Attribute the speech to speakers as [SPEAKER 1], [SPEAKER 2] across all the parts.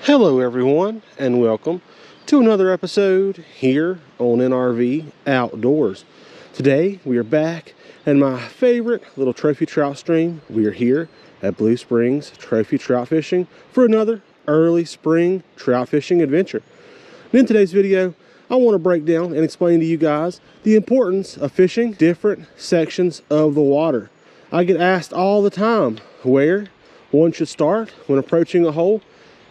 [SPEAKER 1] Hello everyone, and welcome to another episode here on NRV Outdoors. Today we are back in my favorite little trophy trout stream. We are here at Blue Springs Trophy Trout Fishing for another early spring trout fishing adventure. And in today's video, I want to break down and explain to you guys the importance of fishing different sections of the water. I get asked all the time where one should start when approaching a hole.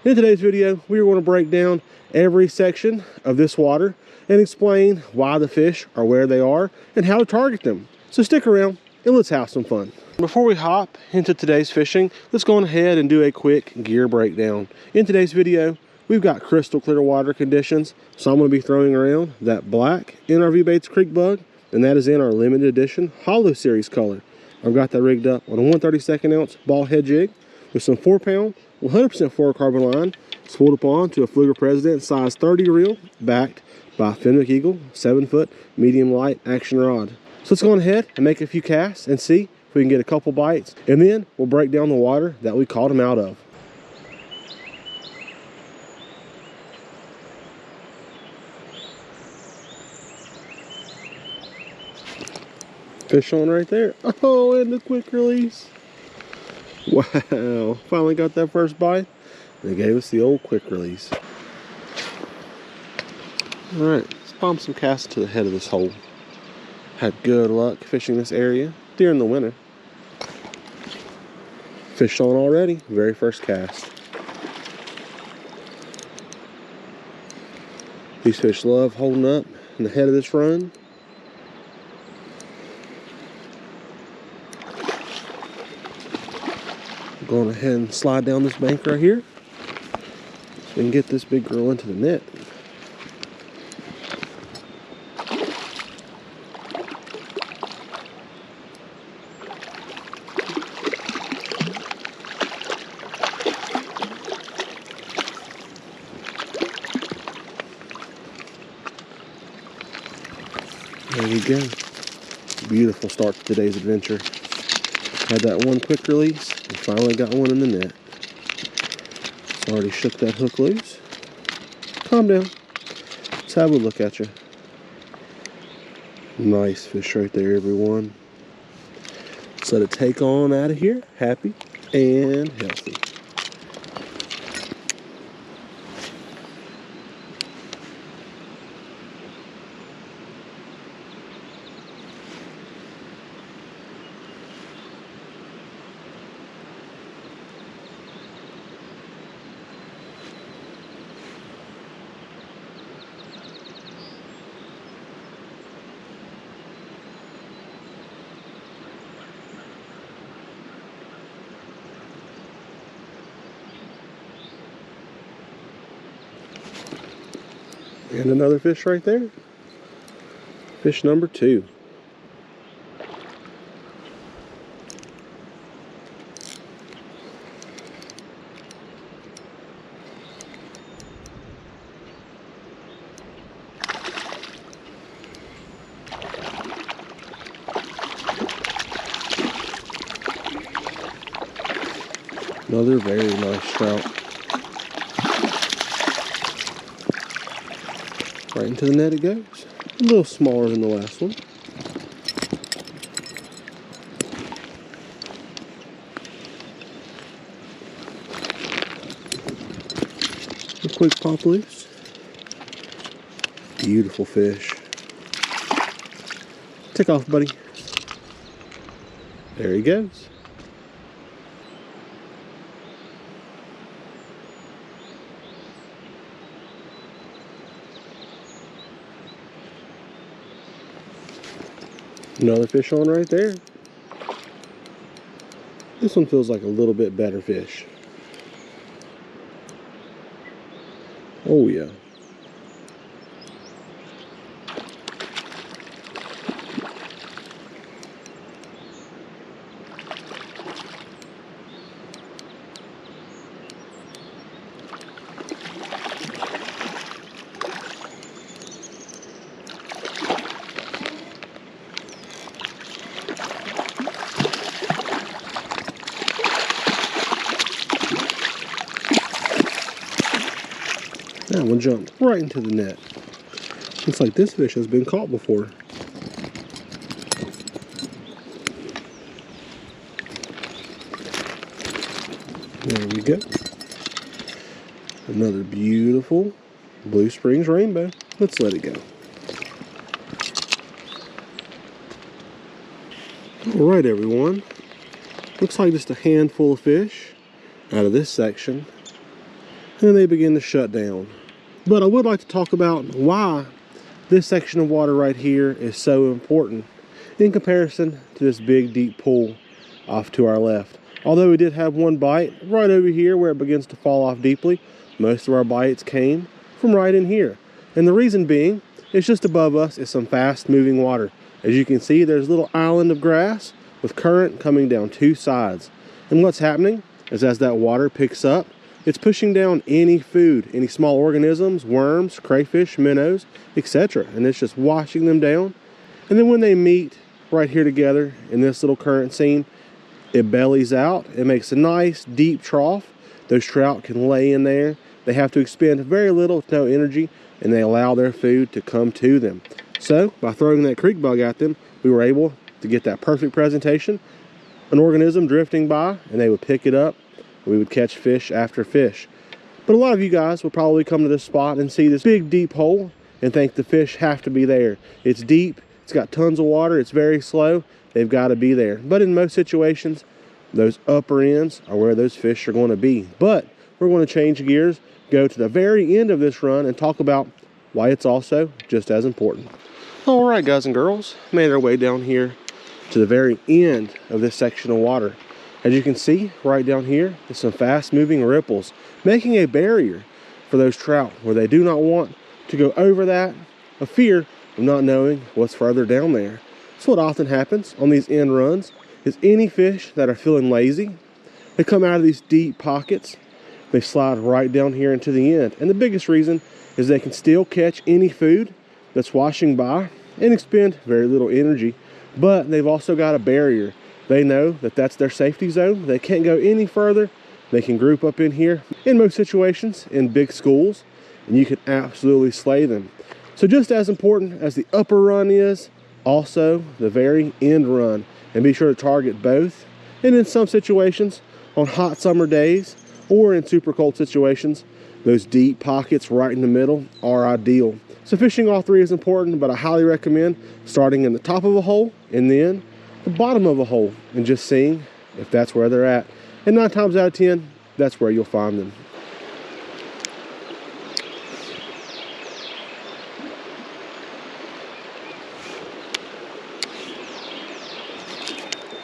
[SPEAKER 1] In today's video, we are going to break down every section of this water and explain why the fish are where they are and how to target them. So stick around and let's have some fun. Before we hop into today's fishing, let's go ahead and do a quick gear breakdown. In today's video, we've got crystal clear water conditions, so I'm going to be throwing around that black NRV Baits Creek Bug, and that is in our limited edition Hollow Series color. I've got that rigged up on a 1/32 ounce ball head jig with some 4-pound 100% fluorocarbon line, spooled upon to a Pfluger President size 30 reel, backed by Fenwick Eagle 7-foot medium light action rod. So let's go on ahead and make a few casts and see if we can get a couple bites, and then we'll break down the water that we caught them out of. Fish on right there. Oh, and the quick release. Wow, finally got that first bite. They gave us the old quick release. Alright, let's bomb some casts to the head of this hole. Had good luck fishing this area during the winter. Fish on already, very first cast. These fish love holding up in the head of this run. Going ahead and slide down this bank right here so we can get this big girl into the net. There you go. Beautiful start to today's adventure. Had that one quick release and finally got one in the net. It's already shook that hook loose. Calm down. Let's have a look at you. Nice fish right there, everyone. Let's let it take on out of here, happy and healthy. And another fish right there. Fish number 2. Another very nice trout. Right into the net it goes. A little smaller than the last one. A quick pop loose. Beautiful fish. Take off, buddy. There he goes. Another fish on right there. This one feels like a little bit better fish. Oh yeah. That one jumped right into the net. Looks like this fish has been caught before. There we go. Another beautiful Blue Springs rainbow. Let's let it go. Alright everyone, looks like just a handful of fish out of this section, and then they begin to shut down. But I would like to talk about why this section of water right here is so important in comparison to this big deep pool off to our left. Although we did have one bite right over here where it begins to fall off deeply, most of our bites came from right in here. And the reason being, it's just above us is some fast moving water. As you can see, there's a little island of grass with current coming down two sides. And what's happening is as that water picks up, it's pushing down any food, any small organisms, worms, crayfish, minnows, etc. And it's just washing them down. And then when they meet right here together in this little current seam, it bellies out. It makes a nice deep trough. Those trout can lay in there. They have to expend very little to no energy, and they allow their food to come to them. So by throwing that creek bug at them, we were able to get that perfect presentation. An organism drifting by, and they would pick it up. We would catch fish after fish. But a lot of you guys will probably come to this spot and see this big deep hole and think the fish have to be there. It's deep, it's got tons of water, it's very slow, they've got to be there. But in most situations, those upper ends are where those fish are going to be. But we're going to change gears, go to the very end of this run, and talk about why it's also just as important. All right, guys and girls, made our way down here to the very end of this section of water. As you can see, right down here, there's some fast-moving ripples, making a barrier for those trout where they do not want to go over that, a fear of not knowing what's further down there. So what often happens on these end runs is any fish that are feeling lazy, they come out of these deep pockets, they slide right down here into the end. And the biggest reason is they can still catch any food that's washing by and expend very little energy, but they've also got a barrier. They know that that's their safety zone. They can't go any further. They can group up in here in most situations in big schools, and you can absolutely slay them. So just as important as the upper run is, also the very end run, and be sure to target both. And in some situations, on hot summer days or in super cold situations, those deep pockets right in the middle are ideal. So fishing all three is important, but I highly recommend starting in the top of a hole and then the bottom of a hole and just seeing if that's where they're at. And 9 times out of 10, that's where you'll find them.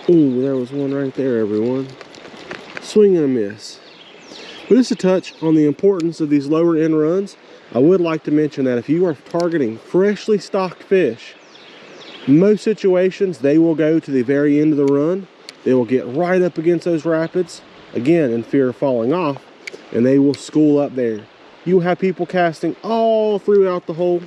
[SPEAKER 1] Ooh, there was one right there, everyone. Swing and a miss. But just to touch on the importance of these lower end runs, I would like to mention that if you are targeting freshly stocked fish, most situations they will go to the very end of the run. They will get right up against those rapids, again in fear of falling off, and they will school up there. You will have people casting all throughout the hole,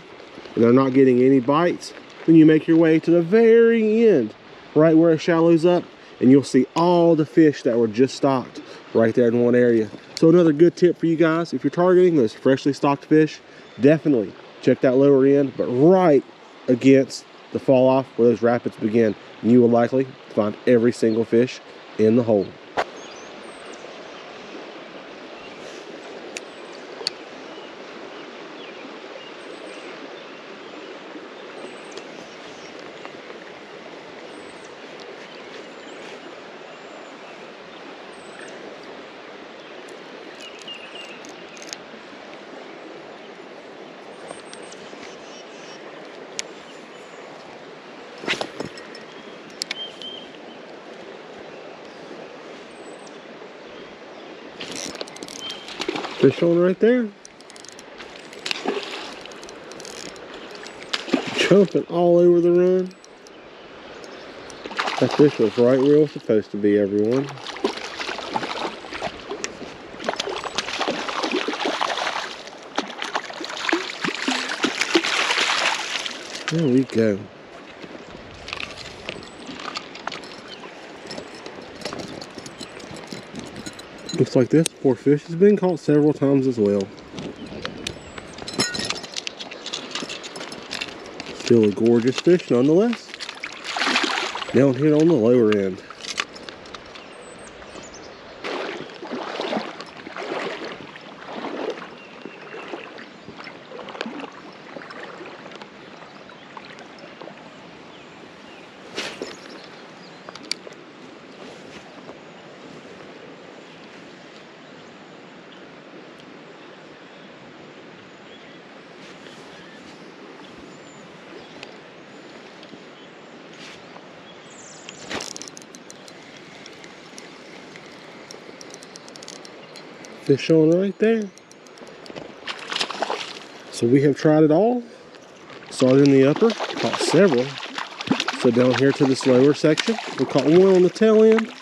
[SPEAKER 1] and they're not getting any bites. Then you make your way to the very end, right where it shallows up, and you'll see all the fish that were just stocked right there in one area. So another good tip for you guys, if you're targeting those freshly stocked fish, definitely check that lower end, but right against the fall off where those rapids begin, and you will likely find every single fish in the hole. Fish on right there. Jumping all over the run. That fish was right where it was supposed to be, everyone. There we go. Looks like this poor fish has been caught several times as well. Still a gorgeous fish nonetheless. Down here on the lower end. Fish on right there. So we have tried it all. Started in the upper, caught several. So down here to this lower section, we caught one on the tail end.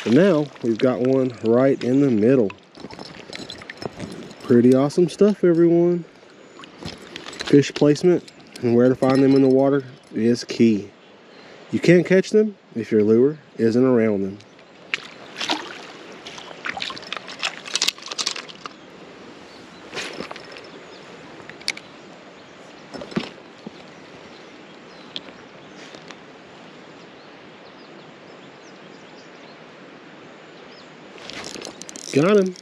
[SPEAKER 1] And now we've got one right in the middle. Pretty awesome stuff, everyone. Fish placement and where to find them in the water is key. You can't catch them if your lure isn't around them. Got him.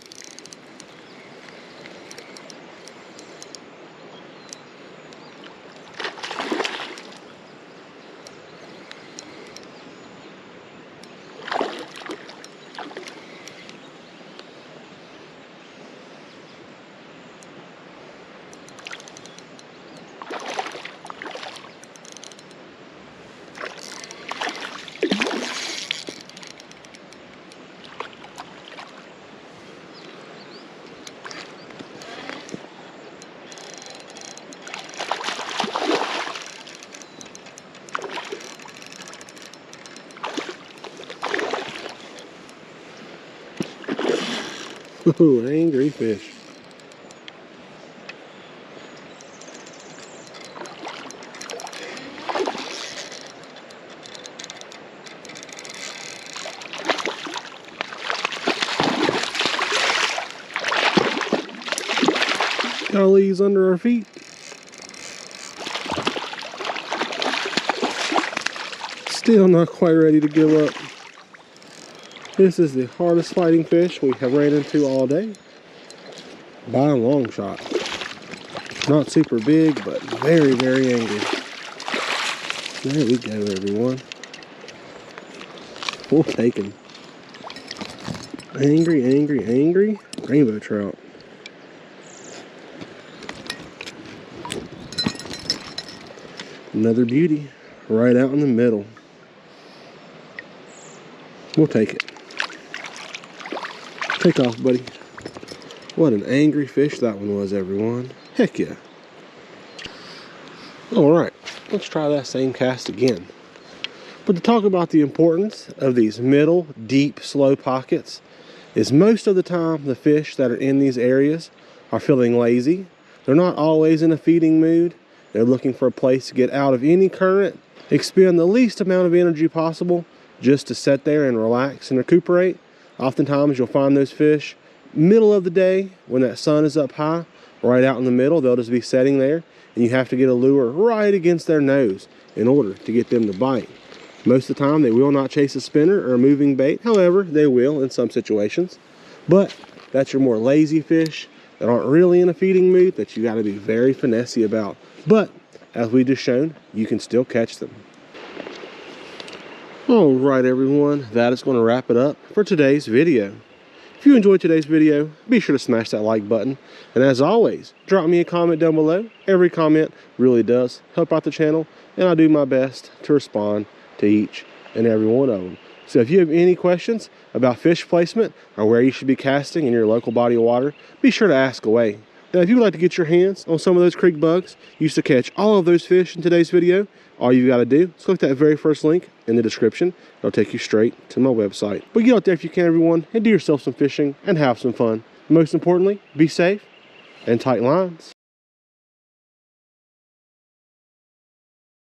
[SPEAKER 1] Ooh, angry fish. Golly's under our feet. Still not quite ready to give up. This is the hardest fighting fish we have ran into all day, by a long shot. Not super big, but very, very angry. There we go, everyone. We'll take him. Angry, angry, angry rainbow trout. Another beauty right out in the middle. We'll take it. Take off, buddy. What an angry fish that one was, everyone. Heck yeah. Alright, let's try that same cast again. But to talk about the importance of these middle, deep, slow pockets is most of the time the fish that are in these areas are feeling lazy. They're not always in a feeding mood. They're looking for a place to get out of any current, expend the least amount of energy possible just to sit there and relax and recuperate. Oftentimes you'll find those fish middle of the day when that sun is up high, right out in the middle. They'll just be sitting there and you have to get a lure right against their nose in order to get them to bite. Most of the time they will not chase a spinner or a moving bait. However, they will in some situations. But that's your more lazy fish that aren't really in a feeding mood that you got to be very finessey about. But as we just shown, you can still catch them. Alright everyone, that is going to wrap it up for today's video. If you enjoyed today's video, be sure to smash that like button. And as always, drop me a comment down below. Every comment really does help out the channel, and I do my best to respond to each and every one of them. So if you have any questions about fish placement or where you should be casting in your local body of water, be sure to ask away. Now if you would like to get your hands on some of those creek bugs used to catch all of those fish in today's video, all you've got to do is click that very first link in the description. It'll take you straight to my website. But get out there if you can, everyone, and do yourself some fishing and have some fun. Most importantly, be safe and tight lines.